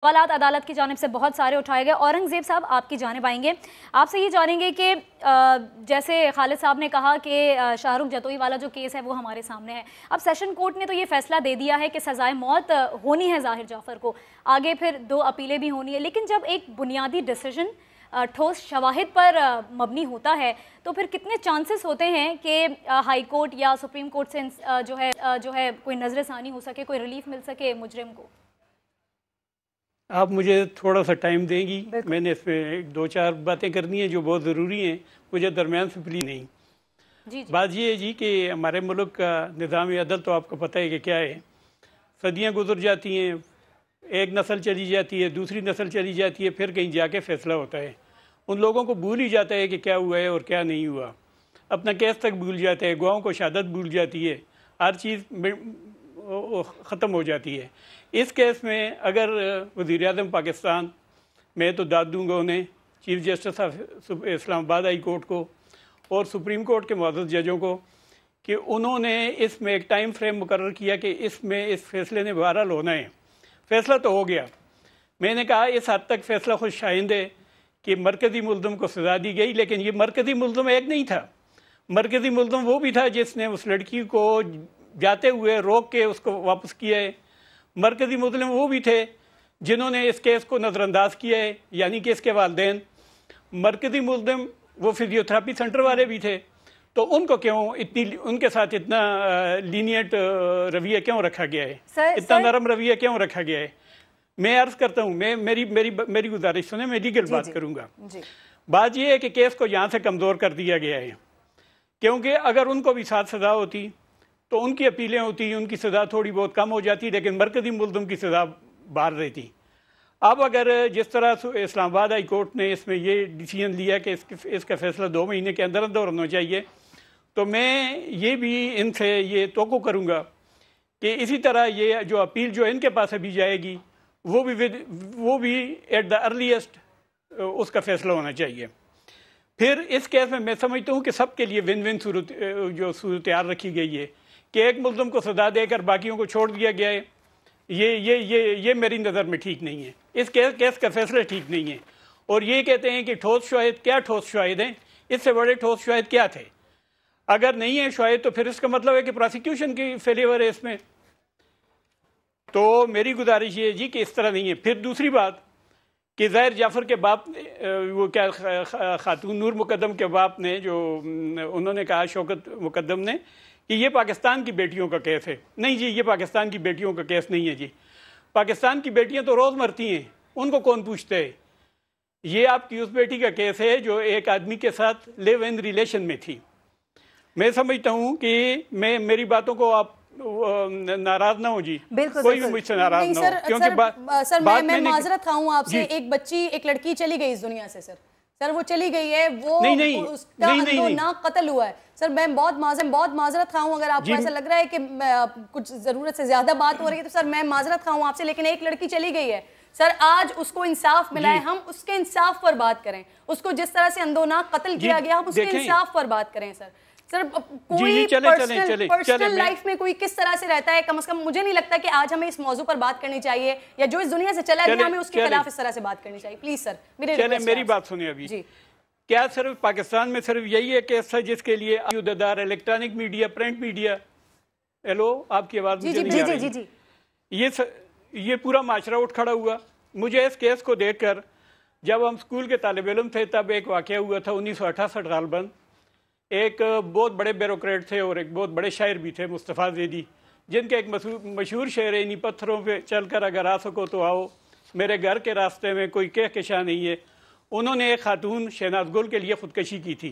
सवालात अदालत की जानिब से बहुत सारे उठाए गए। औरंगज़ेब साहब, आपकी जानिब आएंगे। आपसे ये जानेंगे कि जैसे खालिद साहब ने कहा कि शाहरुख जतोई वाला जो केस है वो हमारे सामने है। अब सेशन कोर्ट ने तो ये फैसला दे दिया है कि सज़ाए मौत होनी है ज़ाहिर जाफ़र को, आगे फिर 2 अपीलें भी होनी है। लेकिन जब एक बुनियादी डिसीजन ठोस शवाहिद पर मबनी होता है तो फिर कितने चांसेस होते हैं कि हाई कोर्ट या सुप्रीम कोर्ट से जो है कोई नज़रसानी हो सके, कोई रिलीफ मिल सके मुजरिम को? आप मुझे थोड़ा सा टाइम देंगी, मैंने इसमें 2-4 बातें करनी है जो बहुत ज़रूरी हैं, मुझे दरमियान से प्लीज नहीं। जी। बात ये है जी कि हमारे मुल्क का निज़ाम अदल तो आपको पता है कि क्या है। सदियां गुजर जाती हैं, एक नस्ल चली जाती है, दूसरी नस्ल चली जाती है, फिर कहीं जाके फ़ैसला होता है। उन लोगों को भूल ही जाता है कि क्या हुआ है और क्या नहीं हुआ, अपना केस तक भूल जाते हैं, गवाहों को शहादत भूल जाती है, हर चीज़ ख़त्म हो जाती है। इस केस में अगर वज़ीर-ए-आज़म पाकिस्तान, मैं तो दाद दूँगा उन्हें, chief justice of Islamabad high court को और सुप्रीम कोर्ट के मुअज़्ज़ज़ जजों को, कि उन्होंने इसमें एक टाइम फ्रेम मुकर्रर किया कि इसमें इस फैसले ने बहरहाल होना है। फ़ैसला तो हो गया, मैंने कहा इस हद तक फ़ैसला खुश आइंद है कि मरकज़ी मुल्ज़िम को सज़ा दी गई, लेकिन ये मरकज़ी मुल्ज़िम एक नहीं था। मरकज़ी मुल्ज़िम वो भी था जिसने उस लड़की को जाते हुए रोक के उसको वापस किया है। मरकज़ी मुल्ज़िम वो भी थे जिन्होंने इस केस को नज़रअंदाज किया है, यानी कि इसके वालिदैन। मरकज़ी मुल्ज़िम वो फिजियोथेरेपी सेंटर वाले भी थे, तो उनको क्यों उनके साथ इतना लीनियट रवैया क्यों रखा गया है, इतना नरम रवैया क्यों रखा गया है? मैं अर्ज़ करता हूँ, मेरी गुजारिश सुने, मैं लीगल बात करूँगा। बात यह है कि केस को यहाँ से कमज़ोर कर दिया गया है, क्योंकि अगर उनको भी साथ सज़ा होती तो उनकी अपीलें होती, उनकी सज़ा थोड़ी बहुत कम हो जाती, लेकिन मरकज़ी मुल्ज़िम की सज़ा बाहर रहती। अब अगर जिस तरह इस्लामाबाद हाई कोर्ट ने इसमें ये डिसीजन लिया कि इसका फ़ैसला 2 महीने के अंदर अंदर होना चाहिए, तो मैं ये भी इनसे ये तवक्को करूँगा कि इसी तरह ये जो अपील जो इनके पास अभी जाएगी वो भी एट द अर्लीस्ट उसका फ़ैसला होना चाहिए। फिर इस केस में मैं समझता हूँ कि सबके लिए विन विन सूरत रखी गई है कि एक मुल्ज़िम को सज़ा देकर बाकियों को छोड़ दिया गया है। ये मेरी नज़र में ठीक नहीं है, इस केस का फ़ैसला ठीक नहीं है। और ये कहते हैं कि ठोस शवाहिद, क्या ठोस शवाहिद हैं? इससे बड़े ठोस शवाहिद क्या थे? अगर नहीं है शवाहिद तो फिर इसका मतलब है कि प्रोसिक्यूशन की फेलियर है इसमें। तो मेरी गुजारिश ये जी कि इस तरह नहीं है। फिर दूसरी बात कि ज़ाहिर जाफ़र के बाप वो क्या खातून नूर मुकद्दम के बाप ने जो उन्होंने कहा, शौकत मुकद्दम ने, कि ये पाकिस्तान की बेटियों का केस है। नहीं जी, ये पाकिस्तान की बेटियों का केस नहीं है जी। पाकिस्तान की बेटियां तो रोज़ मरती हैं, उनको कौन पूछते है? ये आपकी उस बेटी का केस है जो एक आदमी के साथ लिव इन रिलेशन में थी। मैं समझता हूँ कि मेरी बातों को आप नाराज ना हो जी, कोई भी मुझसे नाराज ना हो, क्योंकि सर मैं माजरत खाऊं आपसे, एक लड़की चली गई इस दुनिया से सर वो चली गई है, वो उसका अंदोनाक कत्ल हुआ है सर। मैं बहुत माजरत खाऊं अगर आपको ऐसा लग रहा है कि कुछ जरूरत से ज्यादा बात हो रही है तो सर मैं माजरत खाऊं आपसे, लेकिन एक लड़की चली गई है सर, आज उसको इंसाफ मिला है, हम उसके इंसाफ पर बात करें। उसको जिस तरह से अंदोनाक कत्ल किया गया, हम उसके इंसाफ पर बात करें सर। कोई पर्सनल लाइफ में कोई किस तरह से रहता है, कम से कम मुझे नहीं लगता कि आज हमें इस मौजू पर बात करनी चाहिए, या जो इस दुनिया से चला गया हमें उसके खिलाफ इस तरह से बात करनी चाहिए। प्लीज सर मेरी बात सुनिए अभी जी। क्या सिर्फ पाकिस्तान में सिर्फ यही है केस है जिसके लिए युद्धदार electronic media, print media, hello आपकी आवाज मुझे नहीं आ रही, ये पूरा माशरा उठ खड़ा हुआ? मुझे इस केस को देखकर, जब हम स्कूल के तालिब इल्म थे तब एक वाक़या हुआ था 1968 गालबन। एक बहुत बड़े ब्यूरोक्रेट थे और एक बहुत बड़े शायर भी थे, मुस्तफ़ा ज़ैदी, जिनके एक मशहूर शेर है, इन्हीं पत्थरों पे चलकर अगर आ सको तो आओ, मेरे घर के रास्ते में कोई कहकशा नहीं है। उन्होंने एक खातून शहनाज गुल के लिए ख़ुदकशी की थी,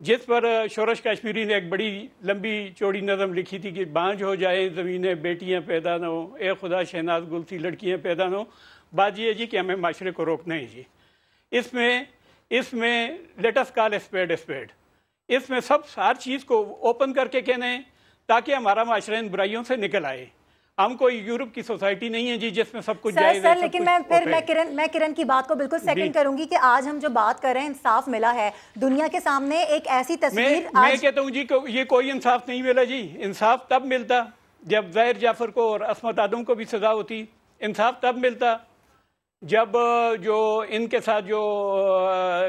जिस पर शोरश काश्मीरी ने एक बड़ी लंबी चौड़ी नज़म लिखी थी कि बांझ हो जाए ज़मीनें, बेटियाँ पैदा न हो, ए खुदा शहनाज गुल सी लड़कियाँ पैदा न हो। बात ये जी कि हमें माशरे को रोकना है जी। इसमें let us call a spade, इसमें सब हर चीज़ को ओपन करके कहना है ताकि हमारा माशरा इन बुराइयों से निकल आए। हम कोई यूरोप की सोसाइटी नहीं है जी जिसमें सब कुछ जायज़ है। लेकिन मैं किरण की बात को बिल्कुल सेकंड करूंगी कि आज हम जो बात कर रहे हैं, इंसाफ मिला है दुनिया के सामने, एक ऐसी तस्वीर मैं कहता हूँ जी ये कोई इंसाफ नहीं मिला जी। इंसाफ तब मिलता जब ज़ाहिर जाफ़र को और अस्मत आदम को भी सज़ा होती, इंसाफ तब मिलता जब जो इनके साथ जो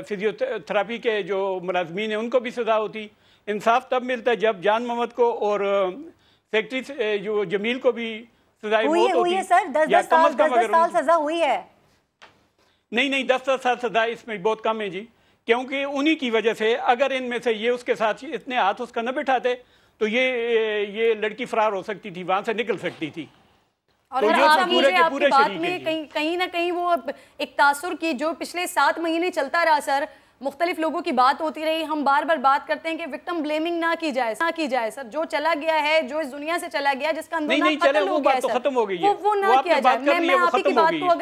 फिजियोथेरापी के जो मुलाजमीन हैं उनको भी सज़ा होती। इंसाफ तब मिलता जब जान मोहम्मद को और सेक्रेटरी जो जमील को भी सज़ाए मौत हुई है सर, 10 साल सज़ा हुई है। नहीं 10 साल सज़ा इसमें बहुत कम है जी, क्योंकि उन्हीं की वजह से अगर इनमें से ये उसके साथ इतने हाथ उसका न बिठाते तो ये लड़की फरार हो सकती थी, वहां से निकल सकती थी। और आपकी बात में कहीं ना कहीं वो एक तासुर की जो पिछले 7 महीने चलता रहा सर, मुख्तलिफ लोगों की बात होती रही। हम बार बार बात करते हैं कि विक्टिम ब्लेमिंग ना की जाए सर। जो चला गया है, जो इस दुनिया से चला गया, जिसका नहीं, खत्म हो गया, वो ना किया जाए। मैं आपकी बात को